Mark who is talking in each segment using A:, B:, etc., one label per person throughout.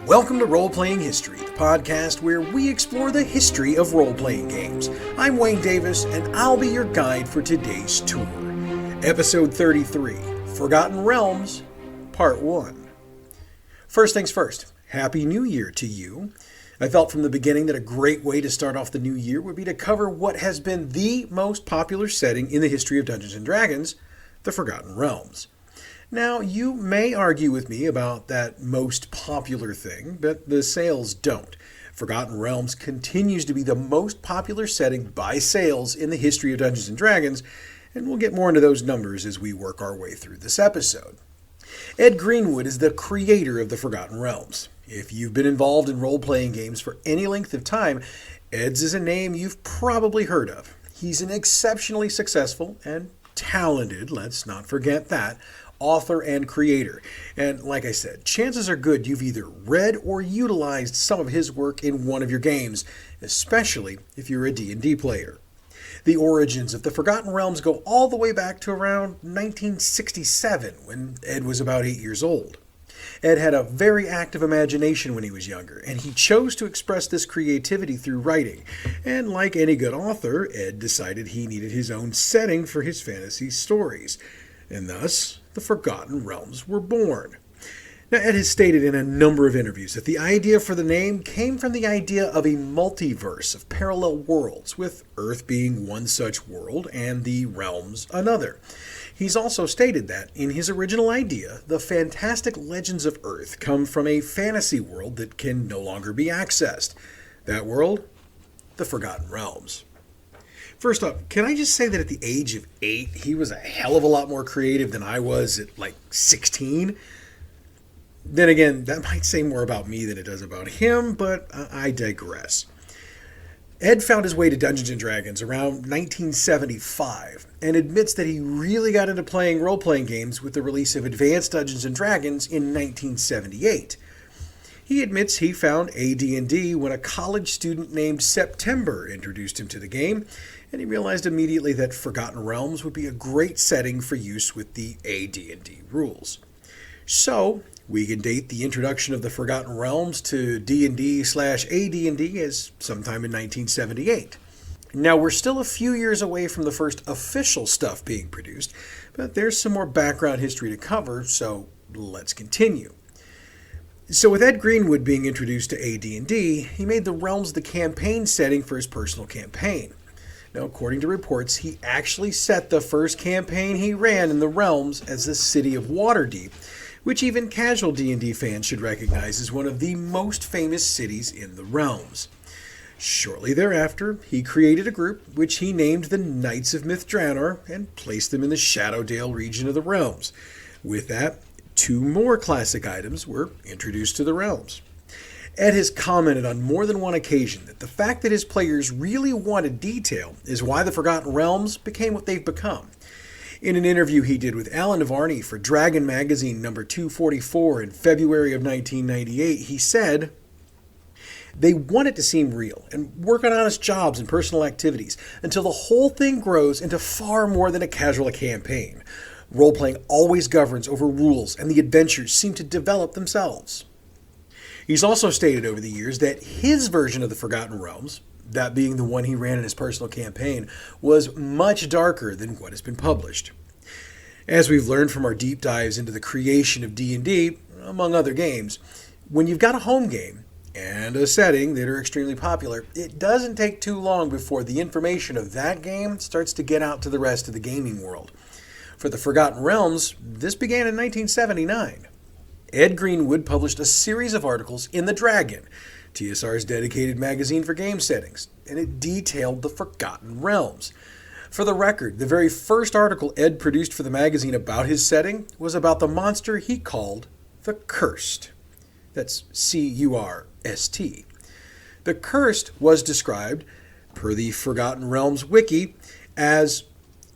A: Welcome to Roleplaying History, the podcast where we explore the history of role-playing games. I'm Wayne Davis, and I'll be your guide for today's tour. Episode 33, Forgotten Realms, Part 1. First things first, Happy New Year to you. I felt from the beginning that a great way to start off the new year would be to cover what has been the most popular setting in the history of Dungeons & Dragons, the Forgotten Realms. Now, you may argue with me about that most popular thing, but the sales don't. Forgotten Realms continues to be the most popular setting by sales in the history of Dungeons & Dragons, and we'll get more into those numbers as we work our way through this episode. Ed Greenwood is the creator of the Forgotten Realms. If you've been involved in role-playing games for any length of time, Ed's is a name you've probably heard of. He's an exceptionally successful and talented, let's not forget that, author and creator. And like I said, chances are good you've either read or utilized some of his work in one of your games, especially if you're a D&D player. The origins of the Forgotten Realms go all the way back to around 1967, when Ed was about 8 years old. Ed had a very active imagination when he was younger, and he chose to express this creativity through writing. And like any good author, Ed decided he needed his own setting for his fantasy stories. And thus, the Forgotten Realms were born. Now, Ed has stated in a number of interviews that the idea for the name came from the idea of a multiverse of parallel worlds, with Earth being one such world and the realms another. He's also stated that, in his original idea, the fantastic legends of Earth come from a fantasy world that can no longer be accessed. That world? The Forgotten Realms. First up, can I just say that at the age of 8, he was a hell of a lot more creative than I was at like 16? Then again, that might say more about me than it does about him, but I digress. Ed found his way to Dungeons & Dragons around 1975 and admits that he really got into playing role-playing games with the release of Advanced Dungeons & Dragons in 1978. He admits he found AD&D when a college student named September introduced him to the game, and he realized immediately that Forgotten Realms would be a great setting for use with the AD&D rules. So, we can date the introduction of the Forgotten Realms to D&D/AD&D as sometime in 1978. Now, we're still a few years away from the first official stuff being produced, but there's some more background history to cover, so let's continue. So with Ed Greenwood being introduced to AD&D, he made the Realms the campaign setting for his personal campaign. Now, according to reports, he actually set the first campaign he ran in the Realms as the city of Waterdeep, which even casual D&D fans should recognize as one of the most famous cities in the Realms. Shortly thereafter, he created a group which he named the Knights of Myth-Drannor and placed them in the Shadowdale region of the Realms. With that, 2 more classic items were introduced to the Realms. Ed has commented on more than one occasion that the fact that his players really wanted detail is why the Forgotten Realms became what they've become. In an interview he did with Alan Navarney for Dragon Magazine number 244 in February of 1998, he said, "They want it to seem real and work on honest jobs and personal activities until the whole thing grows into far more than a casual campaign. Role-playing always governs over rules, and the adventures seem to develop themselves." He's also stated over the years that his version of the Forgotten Realms, that being the one he ran in his personal campaign, was much darker than what has been published. As we've learned from our deep dives into the creation of D&D, among other games, when you've got a home game and a setting that are extremely popular, it doesn't take too long before the information of that game starts to get out to the rest of the gaming world. For the Forgotten Realms, this began in 1979. Ed Greenwood published a series of articles in The Dragon, TSR's dedicated magazine for game settings, and it detailed the Forgotten Realms. For the record, the very first article Ed produced for the magazine about his setting was about the monster he called the Cursed. That's C-U-R-S-T. The Cursed was described, per the Forgotten Realms wiki, as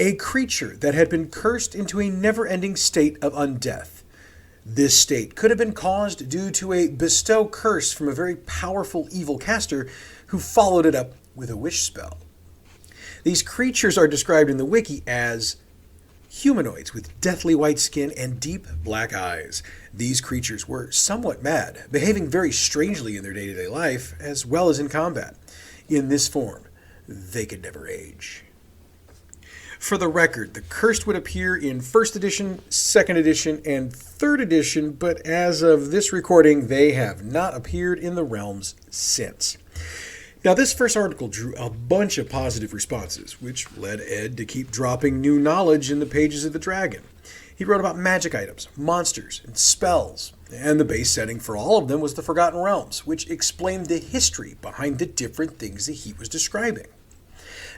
A: a creature that had been cursed into a never-ending state of undeath. This state could have been caused due to a bestow curse from a very powerful evil caster who followed it up with a wish spell. These creatures are described in the wiki as humanoids with deathly white skin and deep black eyes. These creatures were somewhat mad, behaving very strangely in their day-to-day life, as well as in combat. In this form, they could never age. For the record, the Cursed would appear in 1st edition, 2nd edition, and 3rd edition, but as of this recording, they have not appeared in the realms since. Now, this first article drew a bunch of positive responses, which led Ed to keep dropping new knowledge in the pages of the Dragon. He wrote about magic items, monsters, and spells, and the base setting for all of them was the Forgotten Realms, which explained the history behind the different things that he was describing.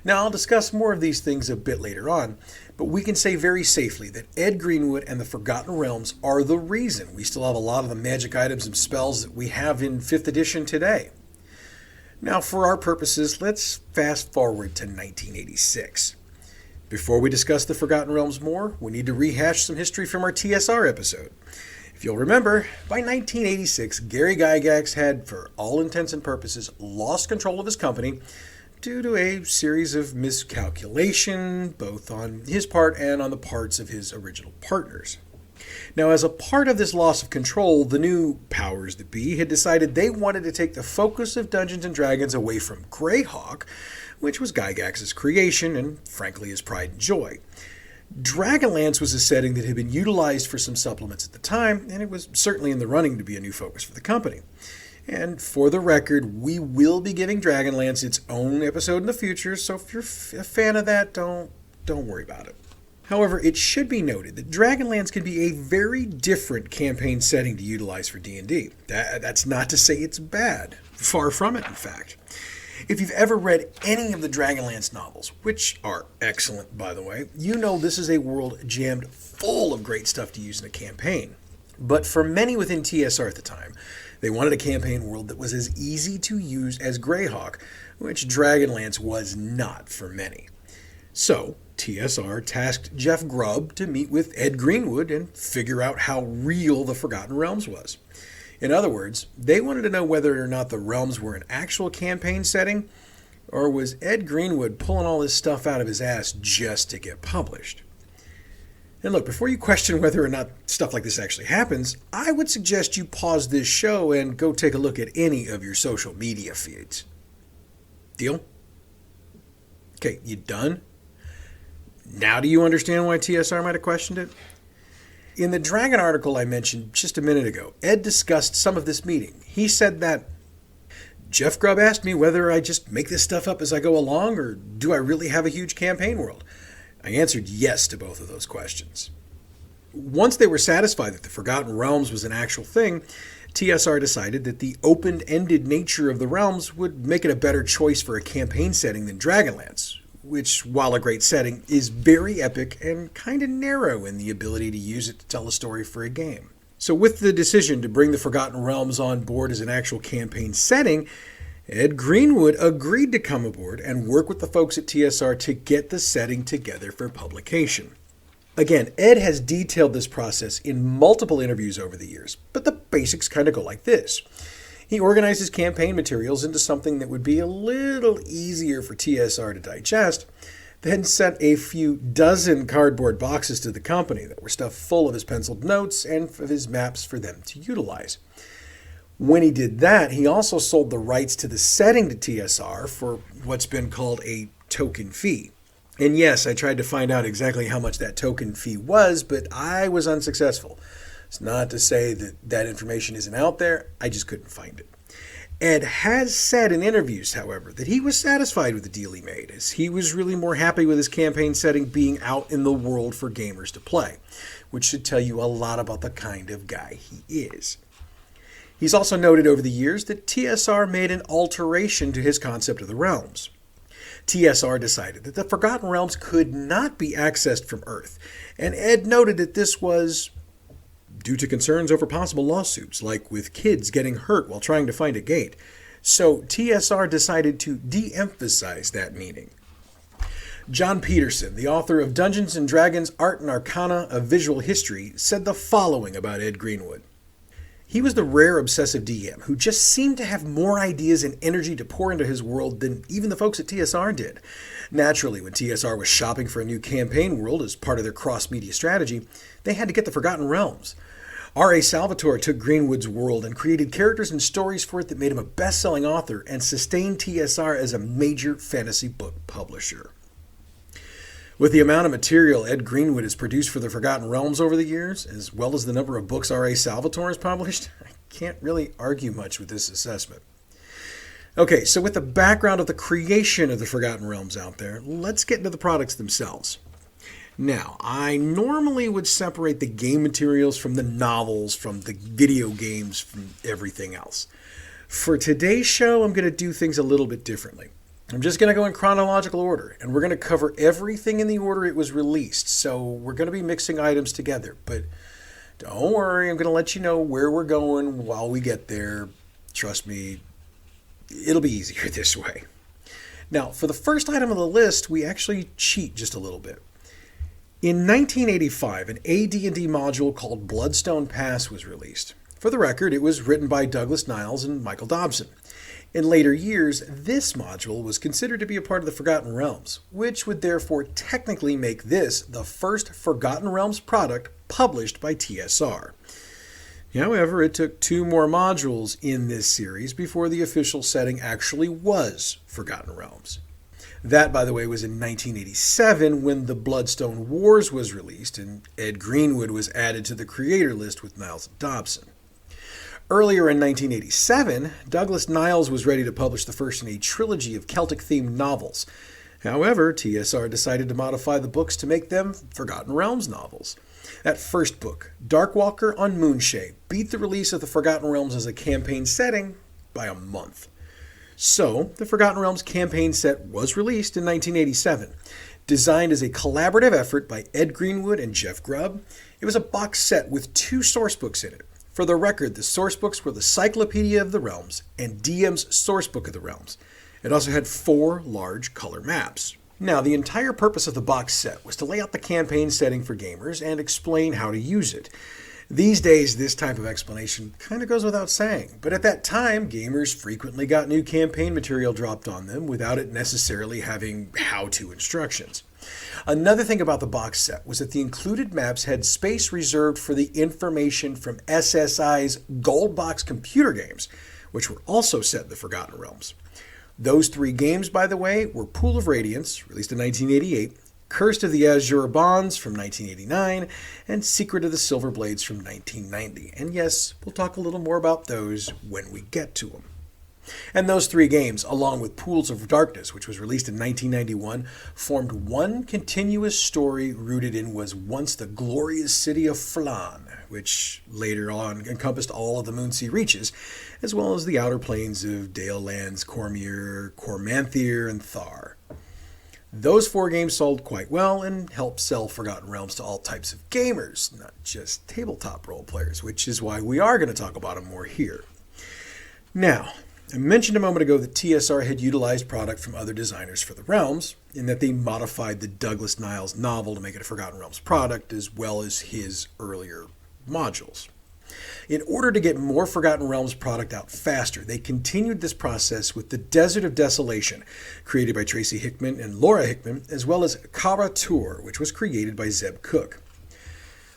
A: Now, I'll discuss more of these things a bit later on, but we can say very safely that Ed Greenwood and the Forgotten Realms are the reason we still have a lot of the magic items and spells that we have in 5th edition today. Now, for our purposes, let's fast forward to 1986. Before we discuss the Forgotten Realms more, we need to rehash some history from our TSR episode. If you'll remember, by 1986, Gary Gygax had, for all intents and purposes, lost control of his company due to a series of miscalculation, both on his part and on the parts of his original partners. Now, as a part of this loss of control, the new powers that be had decided they wanted to take the focus of Dungeons & Dragons away from Greyhawk, which was Gygax's creation and, frankly, his pride and joy. Dragonlance was a setting that had been utilized for some supplements at the time, and it was certainly in the running to be a new focus for the company. And for the record, we will be giving Dragonlance its own episode in the future, so if you're a fan of that, don't worry about it. However, it should be noted that Dragonlance can be a very different campaign setting to utilize for D&D. That's not to say it's bad. Far from it, in fact. If you've ever read any of the Dragonlance novels, which are excellent, by the way, you know this is a world jammed full of great stuff to use in a campaign. But for many within TSR at the time, they wanted a campaign world that was as easy to use as Greyhawk, which Dragonlance was not for many. So, TSR tasked Jeff Grubb to meet with Ed Greenwood and figure out how real the Forgotten Realms was. In other words, they wanted to know whether or not the realms were an actual campaign setting, or was Ed Greenwood pulling all this stuff out of his ass just to get published. And look, before you question whether or not stuff like this actually happens, I would suggest you pause this show and go take a look at any of your social media feeds. Deal? Okay, you done? Now do you understand why TSR might have questioned it? In the Dragon article I mentioned just a minute ago, Ed discussed some of this meeting. He said that Jeff Grubb asked me whether I just make this stuff up as I go along, or do I really have a huge campaign world? I answered yes to both of those questions. Once they were satisfied that the Forgotten Realms was an actual thing, TSR decided that the open-ended nature of the realms would make it a better choice for a campaign setting than Dragonlance, which, while a great setting, is very epic and kind of narrow in the ability to use it to tell a story for a game. So with the decision to bring the Forgotten Realms on board as an actual campaign setting, Ed Greenwood agreed to come aboard and work with the folks at TSR to get the setting together for publication. Again, Ed has detailed this process in multiple interviews over the years, but the basics kind of go like this. He organized his campaign materials into something that would be a little easier for TSR to digest, then sent a few dozen cardboard boxes to the company that were stuffed full of his penciled notes and of his maps for them to utilize. When he did that, he also sold the rights to the setting to TSR for what's been called a token fee. And yes, I tried to find out exactly how much that token fee was, but I was unsuccessful. It's not to say that that information isn't out there, I just couldn't find it. Ed has said in interviews, however, that he was satisfied with the deal he made, as he was really more happy with his campaign setting being out in the world for gamers to play, which should tell you a lot about the kind of guy he is. He's also noted over the years that TSR made an alteration to his concept of the realms. TSR decided that the Forgotten Realms could not be accessed from Earth, and Ed noted that this was due to concerns over possible lawsuits, like with kids getting hurt while trying to find a gate. So TSR decided to de-emphasize that meaning. John Peterson, the author of Dungeons & Dragons Art and Arcana, A Visual History, said the following about Ed Greenwood. He was the rare obsessive DM who just seemed to have more ideas and energy to pour into his world than even the folks at TSR did. Naturally, when TSR was shopping for a new campaign world as part of their cross-media strategy, they had to get the Forgotten Realms. R.A. Salvatore took Greenwood's world and created characters and stories for it that made him a best-selling author and sustained TSR as a major fantasy book publisher. With the amount of material Ed Greenwood has produced for the Forgotten Realms over the years, as well as the number of books R.A. Salvatore has published, I can't really argue much with this assessment. Okay, so with the background of the creation of the Forgotten Realms out there, let's get into the products themselves. Now, I normally would separate the game materials from the novels, from the video games, from everything else. For today's show, I'm going to do things a little bit differently. I'm just going to go in chronological order, and we're going to cover everything in the order it was released, so we're going to be mixing items together. But don't worry, I'm going to let you know where we're going while we get there. Trust me, it'll be easier this way. Now, for the first item on the list, we actually cheat just a little bit. In 1985, an AD&D module called Bloodstone Pass was released. For the record, it was written by Douglas Niles and Michael Dobson. In later years, this module was considered to be a part of the Forgotten Realms, which would therefore technically make this the first Forgotten Realms product published by TSR. However, it took 2 more modules in this series before the official setting actually was Forgotten Realms. That, by the way, was in 1987 when the Bloodstone Wars was released and Ed Greenwood was added to the creator list with Niles and Dobson. Earlier in 1987, Douglas Niles was ready to publish the first in a trilogy of Celtic-themed novels. However, TSR decided to modify the books to make them Forgotten Realms novels. That first book, Darkwalker on Moonshade, beat the release of the Forgotten Realms as a campaign setting by a month. So, the Forgotten Realms campaign set was released in 1987. Designed as a collaborative effort by Ed Greenwood and Jeff Grubb, it was a box set with 2 sourcebooks in it. For the record, the sourcebooks were the Cyclopedia of the Realms and DM's Sourcebook of the Realms. It also had 4 large color maps. Now, the entire purpose of the box set was to lay out the campaign setting for gamers and explain how to use it. These days, this type of explanation kind of goes without saying, but at that time, gamers frequently got new campaign material dropped on them without it necessarily having how-to instructions. Another thing about the box set was that the included maps had space reserved for the information from SSI's Gold Box computer games, which were also set in the Forgotten Realms. Those 3 games, by the way, were Pool of Radiance, released in 1988, Cursed of the Azure Bonds from 1989, and Secret of the Silver Blades from 1990. And yes, we'll talk a little more about those when we get to them. And those 3 games, along with Pools of Darkness, which was released in 1991, formed one continuous story rooted in was once the glorious city of Flan, which later on encompassed all of the Moonsea Reaches, as well as the outer plains of Dale Lands, Cormyr, Cormanthyr, and Thar. Those 4 games sold quite well and helped sell Forgotten Realms to all types of gamers, not just tabletop role players, which is why we are going to talk about them more here. Now, I mentioned a moment ago that TSR had utilized product from other designers for the Realms, in that they modified the Douglas Niles novel to make it a Forgotten Realms product, as well as his earlier modules. In order to get more Forgotten Realms product out faster, they continued this process with the Desert of Desolation, created by Tracy Hickman and Laura Hickman, as well as Kara Tour, which was created by Zeb Cook.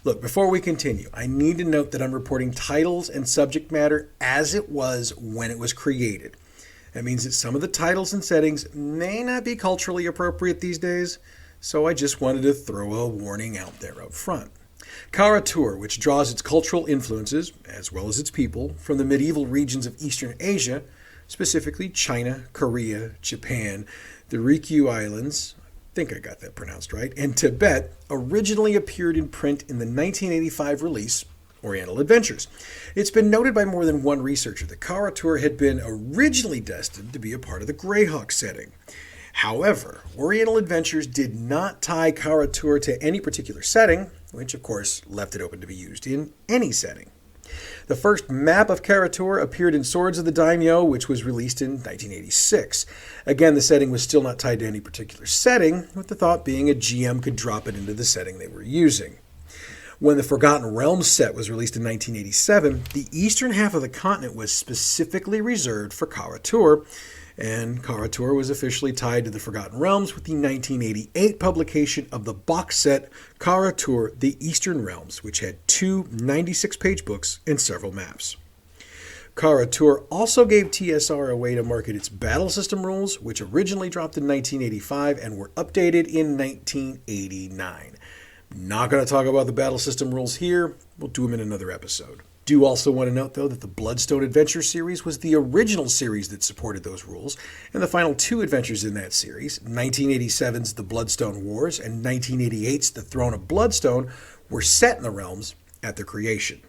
A: Look, before we continue, I need to note that I'm reporting titles and subject matter as it was when it was created. That means that some of the titles and settings may not be culturally appropriate these days, so I just wanted to throw a warning out there up front. Kara Tour, which draws its cultural influences, as well as its people, from the medieval regions of Eastern Asia, specifically China, Korea, Japan, the Ryukyu Islands, I think I got that pronounced right, and Tibet, originally appeared in print in the 1985 release, Oriental Adventures. It's been noted by more than one researcher that Kara Tour had been originally destined to be a part of the Greyhawk setting. However, Oriental Adventures did not tie Kara Tour to any particular setting, which of course left it open to be used in any setting. The first map of Kara Tour appeared in Swords of the Daimyo, which was released in 1986. Again, the setting was still not tied to any particular setting, with the thought being a GM could drop it into the setting they were using. When the Forgotten Realms set was released in 1987, the eastern half of the continent was specifically reserved for Kara-Tur, and Kara-Tur was officially tied to the Forgotten Realms with the 1988 publication of the box set Kara-Tur: The Eastern Realms, which had two 96-page books and several maps. Kara-Tur also gave TSR a way to market its battle system rules, which originally dropped in 1985 and were updated in 1989. Not going to talk about the battle system rules here. We'll do them in another episode. Do also want to note, though, that the Bloodstone Adventure series was the original series that supported those rules, and the final two adventures in that series, 1987's The Bloodstone Wars and 1988's The Throne of Bloodstone, were set in the realms at their creation.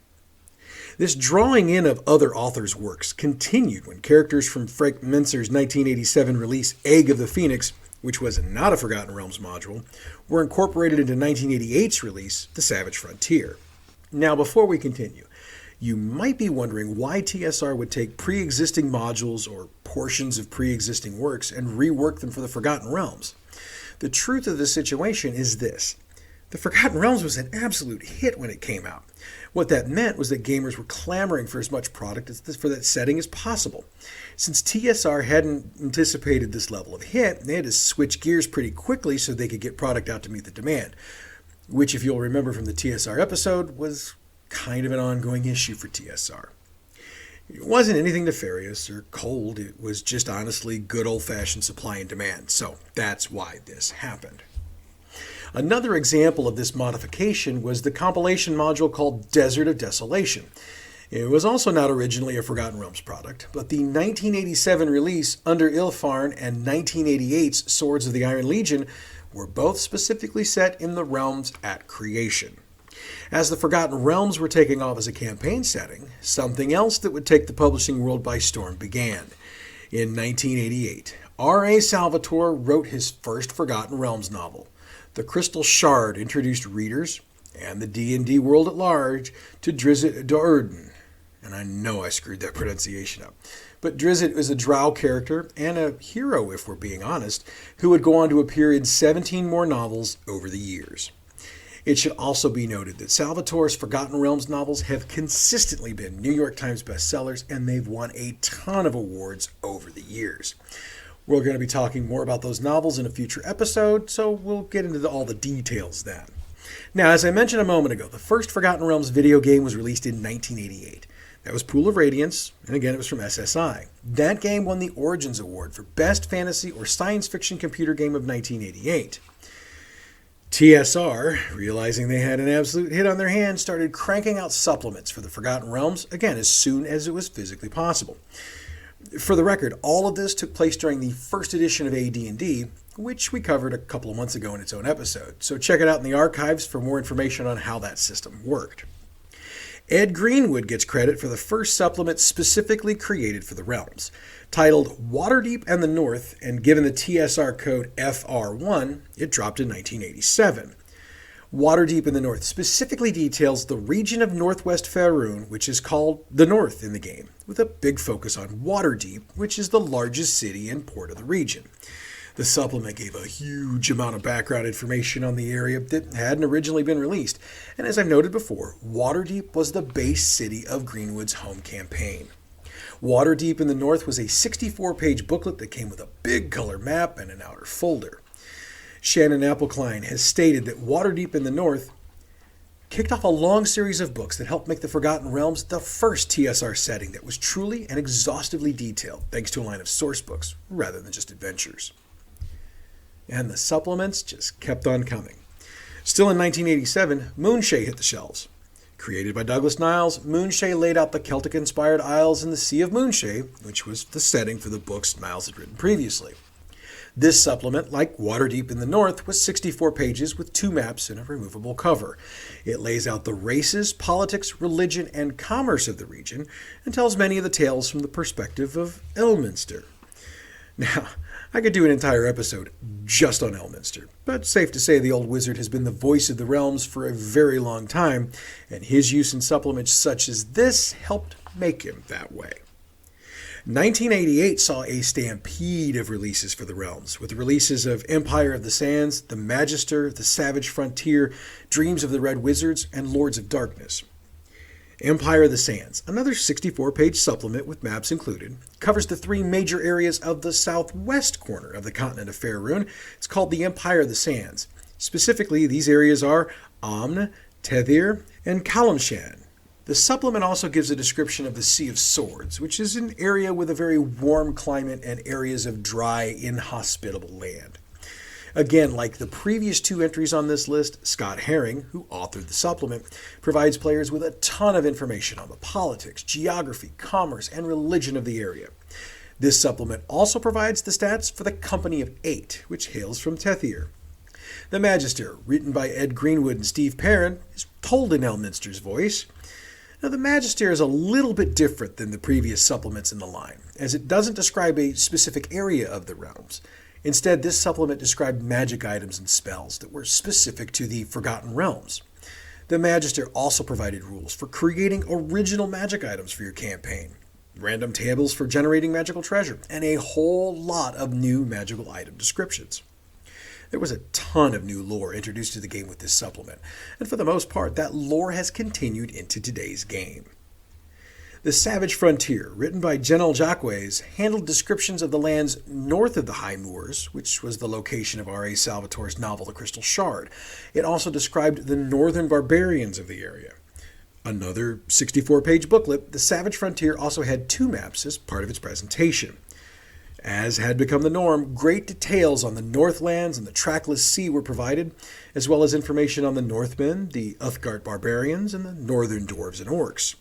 A: This drawing in of other authors' works continued when characters from Frank Mincer's 1987 release Egg of the Phoenix, which was not a Forgotten Realms module, were incorporated into 1988's release, The Savage Frontier. Now, before we continue, you might be wondering why TSR would take pre-existing modules or portions of pre-existing works and rework them for the Forgotten Realms. The truth of the situation is this. The Forgotten Realms was an absolute hit when it came out. What that meant was that gamers were clamoring for as much product for that setting as possible. Since TSR hadn't anticipated this level of hit, they had to switch gears pretty quickly so they could get product out to meet the demand, which, if you'll remember from the TSR episode, was kind of an ongoing issue for TSR. It wasn't anything nefarious or cold, it was just honestly good old-fashioned supply and demand, so that's why this happened. Another example of this modification was the compilation module called Desert of Desolation. It was also not originally a Forgotten Realms product, but the 1987 release Under Ilfarn and 1988's Swords of the Iron Legion were both specifically set in the realms at creation. As the Forgotten Realms were taking off as a campaign setting, something else that would take the publishing world by storm began. In 1988, R.A. Salvatore wrote his first Forgotten Realms novel. The Crystal Shard introduced readers, and the D&D world at large, to Drizzt Do'Urden. And I know I screwed that pronunciation up. But Drizzt is a drow character, and a hero if we're being honest, who would go on to appear in 17 more novels over the years. It should also be noted that Salvatore's Forgotten Realms novels have consistently been New York Times bestsellers, and they've won a ton of awards over the years. We're going to be talking more about those novels in a future episode, so we'll get into all the details then. Now, as I mentioned a moment ago, the first Forgotten Realms video game was released in 1988. That was Pool of Radiance, and again it was from SSI. That game won the Origins Award for Best Fantasy or Science Fiction Computer Game of 1988. TSR, realizing they had an absolute hit on their hands, started cranking out supplements for the Forgotten Realms, again, as soon as it was physically possible. For the record, all of this took place during the first edition of AD&D, which we covered a couple of months ago in its own episode, so check it out in the archives for more information on how that system worked. Ed Greenwood gets credit for the first supplement specifically created for the realms. Titled Waterdeep and the North, and given the TSR code FR1, it dropped in 1987. Waterdeep in the North specifically details the region of Northwest Faerun, which is called the North in the game, with a big focus on Waterdeep, which is the largest city and port of the region. The supplement gave a huge amount of background information on the area that hadn't originally been released, and as I've noted before, Waterdeep was the base city of Greenwood's home campaign. Waterdeep in the North was a 64-page booklet that came with a big color map and an outer folder. Shannon Appelkline has stated that Waterdeep in the North kicked off a long series of books that helped make the Forgotten Realms the first TSR setting that was truly and exhaustively detailed, thanks to a line of source books rather than just adventures. And the supplements just kept on coming. Still in 1987, Moonshae hit the shelves. Created by Douglas Niles, Moonshae laid out the Celtic-inspired isles in the Sea of Moonshae, which was the setting for the books Niles had written previously. This supplement, like Waterdeep in the North, was 64 pages with 2 maps and a removable cover. It lays out the races, politics, religion, and commerce of the region, and tells many of the tales from the perspective of Elminster. Now, I could do an entire episode just on Elminster, but safe to say the old wizard has been the voice of the realms for a very long time, and his use in supplements such as this helped make him that way. 1988 saw a stampede of releases for the realms, with the releases of Empire of the Sands, The Magister, The Savage Frontier, Dreams of the Red Wizards, and Lords of Darkness. Empire of the Sands, another 64-page supplement with maps included, covers the three major areas of the southwest corner of the continent of Faerun. It's called the Empire of the Sands. Specifically, these areas are Amn, Tethir, and Kalimshan. The supplement also gives a description of the Sea of Swords, which is an area with a very warm climate and areas of dry, inhospitable land. Again, like the previous two entries on this list, Scott Herring, who authored the supplement, provides players with a ton of information on the politics, geography, commerce, and religion of the area. This supplement also provides the stats for the Company of Eight, which hails from Tethir. The Magister, written by Ed Greenwood and Steve Perrin, is told in Elminster's voice. Now, the Magister is a little bit different than the previous supplements in the line, as it doesn't describe a specific area of the realms. Instead, this supplement described magic items and spells that were specific to the Forgotten Realms. The Magister also provided rules for creating original magic items for your campaign, random tables for generating magical treasure, and a whole lot of new magical item descriptions. There was a ton of new lore introduced to the game with this supplement, and for the most part, that lore has continued into today's game. The Savage Frontier, written by Jenel Jacques, handled descriptions of the lands north of the High Moors, which was the location of R.A. Salvatore's novel The Crystal Shard. It also described the northern barbarians of the area. Another 64-page booklet, The Savage Frontier also had two maps as part of its presentation. As had become the norm, great details on the Northlands and the Trackless Sea were provided, as well as information on the Northmen, the Uthgard barbarians, and the Northern dwarves and orcs.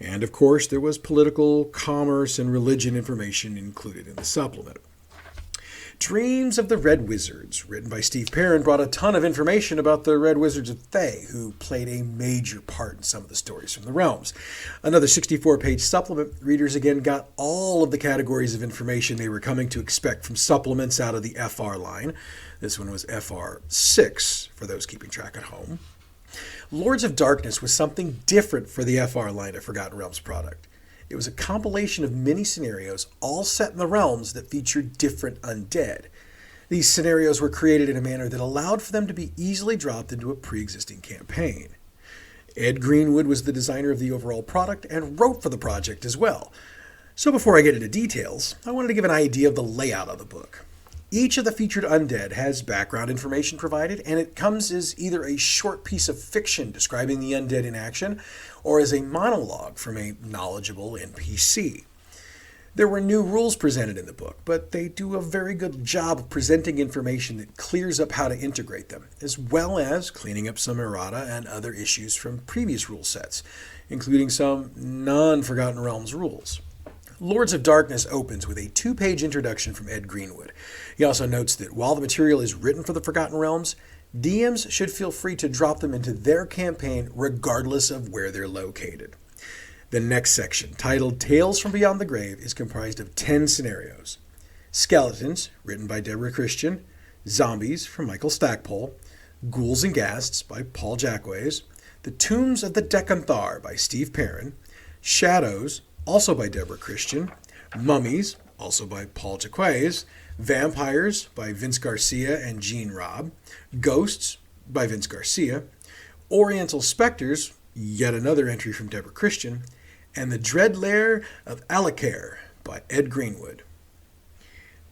A: And of course, there was political, commerce, and religion information included in the supplement. Dreams of the Red Wizards, written by Steve Perrin, brought a ton of information about the Red Wizards of Thay, who played a major part in some of the stories from the realms. Another 64-page supplement, readers again got all of the categories of information they were coming to expect from supplements out of the FR line. This one was FR 6, for those keeping track at home. Lords of Darkness was something different for the FR line of Forgotten Realms product. It was a compilation of mini scenarios, all set in the realms that featured different undead. These scenarios were created in a manner that allowed for them to be easily dropped into a pre-existing campaign. Ed Greenwood was the designer of the overall product and wrote for the project as well. So before I get into details, I wanted to give an idea of the layout of the book. Each of the featured undead has background information provided, and it comes as either a short piece of fiction describing the undead in action, or as a monologue from a knowledgeable NPC. There were new rules presented in the book, but they do a very good job of presenting information that clears up how to integrate them, as well as cleaning up some errata and other issues from previous rule sets, including some non-Forgotten Realms rules. Lords of Darkness opens with a 2-page introduction from Ed Greenwood. He also notes that while the material is written for the Forgotten Realms, DMs should feel free to drop them into their campaign regardless of where they're located. The next section, titled Tales from Beyond the Grave, is comprised of 10 scenarios. Skeletons, written by Deborah Christian, Zombies from Michael Stackpole, Ghouls and Ghasts by Paul Jacques, The Tombs of the Decanthar by Steve Perrin, Shadows, also by Deborah Christian, Mummies, also by Paul Jacques, Vampires by Vince Garcia and Gene Robb, Ghosts by Vince Garcia, Oriental Spectres, yet another entry from Deborah Christian, and The Dread Lair of Alakar by Ed Greenwood.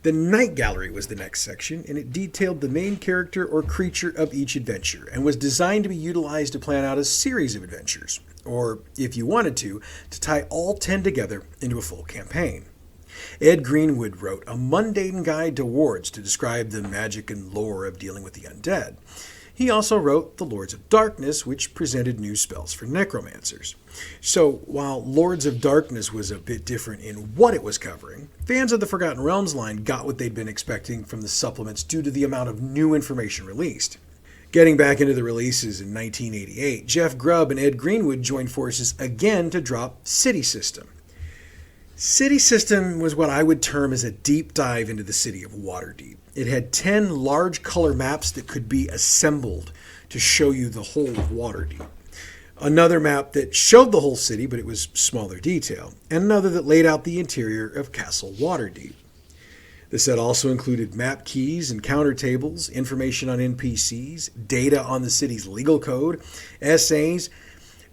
A: The Night Gallery was the next section, and it detailed the main character or creature of each adventure, and was designed to be utilized to plan out a series of adventures, or, if you wanted to tie all 10 together into a full campaign. Ed Greenwood wrote a mundane guide to wards to describe the magic and lore of dealing with the undead. He also wrote The Lords of Darkness, which presented new spells for necromancers. So, while Lords of Darkness was a bit different in what it was covering, fans of the Forgotten Realms line got what they'd been expecting from the supplements due to the amount of new information released. Getting back into the releases in 1988, Jeff Grubb and Ed Greenwood joined forces again to drop City System. City System was what I would term as a deep dive into the city of Waterdeep. It had 10 large color maps that could be assembled to show you the whole of Waterdeep. another map that showed the whole city, but it was smaller detail, and another that laid out the interior of Castle Waterdeep. The set also included map keys and counter tables, information on NPCs, data on the city's legal code, essays.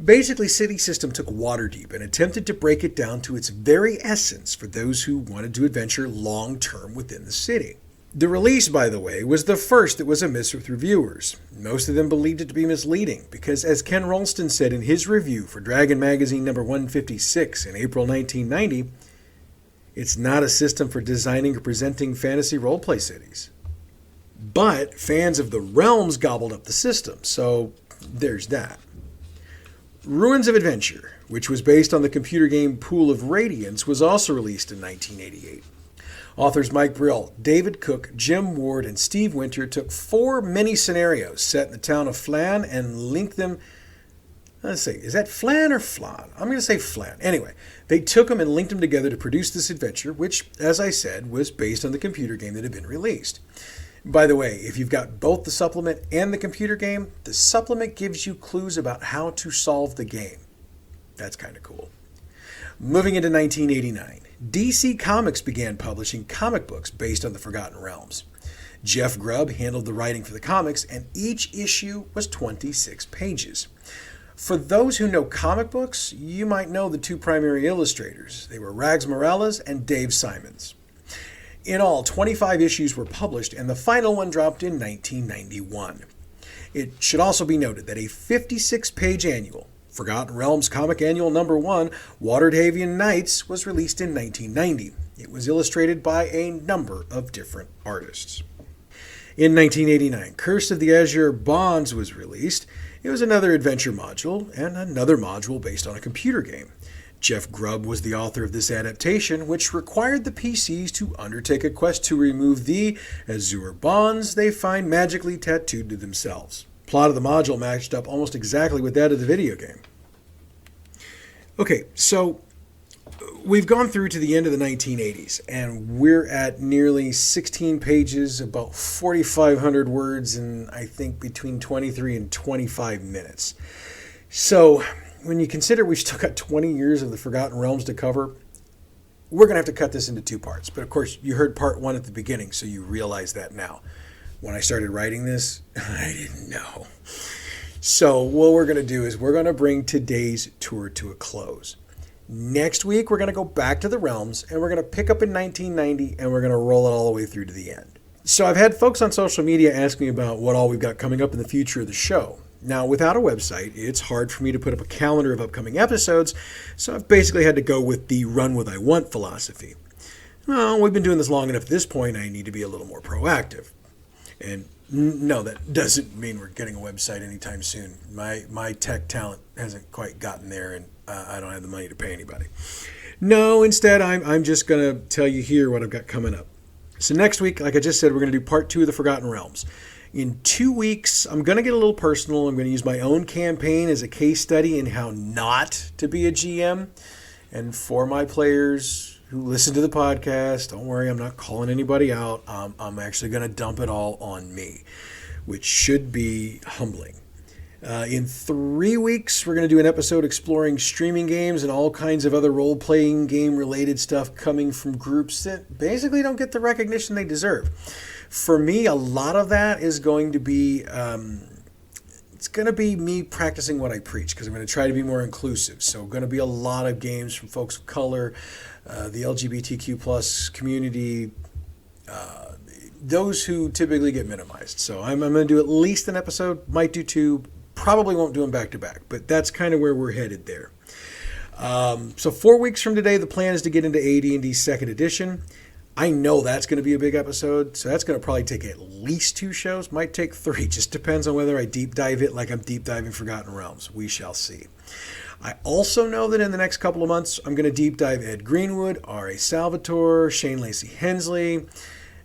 A: Basically, City System took Waterdeep and attempted to break it down to its very essence for those who wanted to adventure long-term within the city. The release, by the way, was the first that was amiss with reviewers. Most of them believed it to be misleading because, as Ken Ralston said in his review for Dragon Magazine number 156 in April 1990, it's not a system for designing or presenting fantasy roleplay cities. But fans of the Realms gobbled up the system, so there's that. Ruins of Adventure, which was based on the computer game Pool of Radiance, was also released in 1988. Authors Mike Brill, David Cook, Jim Ward, and Steve Winter took 4 mini-scenarios set in the town of Flan and linked them. Let's see, is that Flan or Flan? I'm going to say Flan. Anyway, they took them and linked them together to produce this adventure, which, as I said, was based on the computer game that had been released. By the way, if you've got both the supplement and the computer game, the supplement gives you clues about how to solve the game. That's kind of cool. Moving into 1989, DC Comics began publishing comic books based on the Forgotten Realms. Jeff Grubb handled the writing for the comics, and each issue was 26 pages. For those who know comic books, you might know the 2 primary illustrators. They were Rags Morales and Dave Simons. In all, 25 issues were published, and the final one dropped in 1991. It should also be noted that a 56-page annual, Forgotten Realms Comic Annual number 1, Waterdeep Nights, was released in 1990. It was illustrated by a number of different artists. In 1989, Curse of the Azure Bonds was released. It was another adventure module, and another module based on a computer game. Jeff Grubb was the author of this adaptation, which required the PCs to undertake a quest to remove the Azure bonds they find magically tattooed to themselves. Plot of the module matched up almost exactly with that of the video game. Okay, so we've gone through to the end of the 1980s, and we're at nearly 16 pages, about 4,500 words, and I think between 23 and 25 minutes. So when you consider we've still got 20 years of the Forgotten Realms to cover, we're going to have to cut this into 2 parts. But of course, you heard part 1 at the beginning, so you realize that now. When I started writing this, I didn't know. So what we're going to do is we're going to bring today's tour to a close. Next week, we're going to go back to the Realms, and we're going to pick up in 1990, and we're going to roll it all the way through to the end. So I've had folks on social media ask me about what all we've got coming up in the future of the show. Now, without a website, it's hard for me to put up a calendar of upcoming episodes, so I've basically had to go with the run what I want philosophy. Well, we've been doing this long enough at this point, I need to be a little more proactive. And no, that doesn't mean we're getting a website anytime soon. My tech talent hasn't quite gotten there, and I don't have the money to pay anybody. No, instead, I'm just going to tell you here what I've got coming up. So next week, like I just said, we're going to do part 2 of the Forgotten Realms. In 2 weeks, I'm going to get a little personal. I'm going to use my own campaign as a case study in how not to be a GM. And for my players who listen to the podcast, don't worry, I'm not calling anybody out. I'm actually going to dump it all on me, which should be humbling. In 3 weeks, we're going to do an episode exploring streaming games and all kinds of other role-playing game-related stuff coming from groups that basically don't get the recognition they deserve. For me, a lot of that is going to be it's going to be me practicing what I preach, because I'm going to try to be more inclusive. So going to be a lot of games from folks of color, the LGBTQ plus community, those who typically get minimized. So I'm going to do at least an episode, might do 2, probably won't do them back to back, but that's kind of where we're headed there. So 4 weeks from today, the plan is to get into AD&D 2nd edition. I know that's going to be a big episode, so that's going to probably take at least 2 shows, might take 3, just depends on whether I deep dive it like I'm deep diving Forgotten Realms. We shall see. I also know that in the next couple of months, I'm going to deep dive Ed Greenwood, R.A. Salvatore, Shane Lacey Hensley.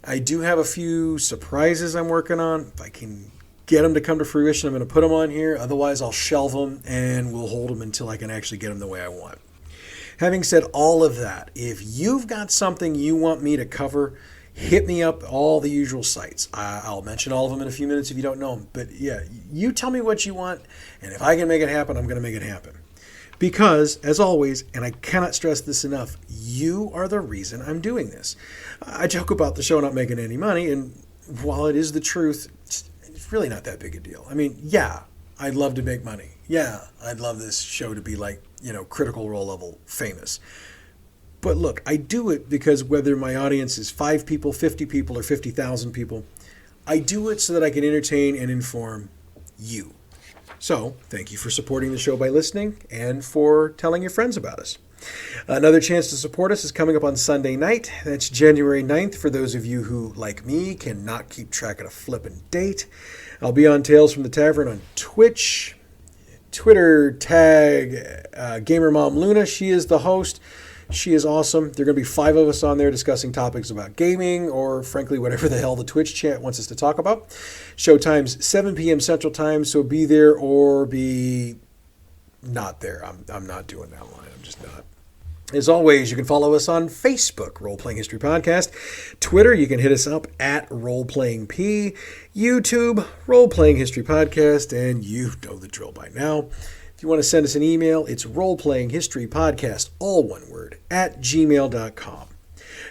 A: I do have a few surprises I'm working on. If I can get them to come to fruition, I'm going to put them on here. Otherwise, I'll shelve them, and we'll hold them until I can actually get them the way I want. Having said all of that, if you've got something you want me to cover, hit me up, all the usual sites. I'll mention all of them in a few minutes if you don't know them. But yeah, you tell me what you want, and if I can make it happen, I'm going to make it happen. Because, as always, and I cannot stress this enough, you are the reason I'm doing this. I joke about the show not making any money, and while it is the truth, it's really not that big a deal. I mean, yeah, I'd love to make money. Yeah, I'd love this show to be like, Critical Role level famous. But look, I do it because whether my audience is 5 people, 50 people, or 50,000 people, I do it so that I can entertain and inform you. So, thank you for supporting the show by listening and for telling your friends about us. Another chance to support us is coming up on Sunday night. That's January 9th for those of you who, like me, cannot keep track of a flippin' date. I'll be on Tales from the Tavern on Twitch. Twitter tag Gamer Mom Luna. She is the host. She is awesome. There are going to be 5 of us on there discussing topics about gaming or, frankly, whatever the hell the Twitch chat wants us to talk about. Showtime's 7 p.m. Central Time, so be there or be not there. I'm not doing that line. I'm just not. As always, you can follow us on Facebook, Role-Playing History Podcast. Twitter, you can hit us up at RoleplayingP. YouTube, Role-Playing History Podcast. And you know the drill by now. If you want to send us an email, it's roleplayinghistorypodcast, all one word, at gmail.com.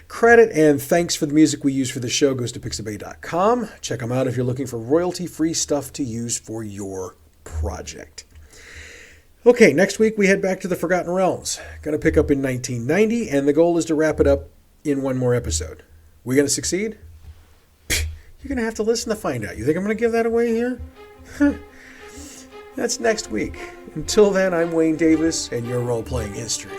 A: Credit and thanks for the music we use for the show goes to pixabay.com. Check them out if you're looking for royalty-free stuff to use for your project. Okay, next week we head back to the Forgotten Realms. Going to pick up in 1990, and the goal is to wrap it up in one more episode. We going to succeed? You're going to have to listen to find out. You think I'm going to give that away here? That's next week. Until then, I'm Wayne Davis, and your Role-Playing History.